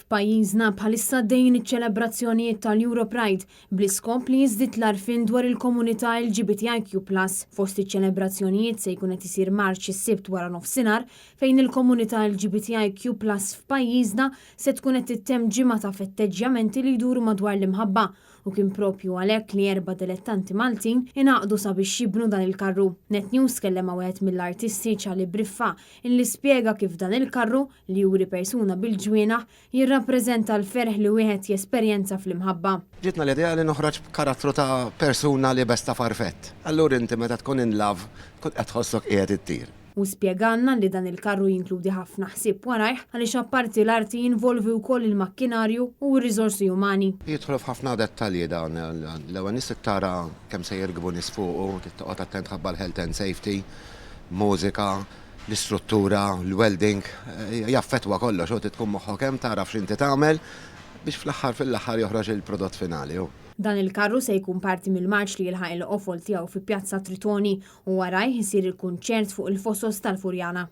F'pajjiżna bħalissa dejn iċ-ċelebrazzjonijiet tal-Europride bl-iskop li jiżdied l-arfin dwar il-komunità LGBTIQ+. Fost iċ-ċelebrazzjonijiet se jkun qed isir marċ is-Sibt wara nofsinhar fejn il-komunità LGBTIQ+ f'pajjiżna se tkun qed tittemm ġimgħa ta' fetteġġjamenti li jduru madwar l-imħabba u kien propju għalhekk li 4 dilettanti Maltin ingħaqdu sabiex jibnu dan il-karru. Net News kellem wieħed mill-artisti Ċali Briffa illi spjega kif dan il-karru li juri persuna bil-ġwienaħ jirrappreżenta l-ferħ li wieħed jesperjenza fl-imħabba. Ġitna l-idea li noħroġ b'karattru ta' persuna li besta farfett. Allura inti meta tkun in love, tkun qed tħossok qiegħed ittir. U spjeganna li dan il-karru jinkludi ħafna ħsieb warajh għaliex apparti l-arti jinvolvi wkoll il-makkinarju u r-riżorsi umani. Jidħlu f'ħafna dettalji dan l-ewwel nies tara kemm se jirkbu nies fuqu, tittoqgħod attent ħabba l-health and safety, mużika, l-istruttura, l-welding, jaffettwa kollox u tkun moħħok hemm taraf x'inti tagħmel biex fl-aħħar joħroġ il-prodott finali. Dan il-karru se jkun parti mill-marċ li jilħaq il-qofol tiegħu fi Pjazza Tritoni u warajh isir il-kunċert fuq il-Fossos tal-Furjana.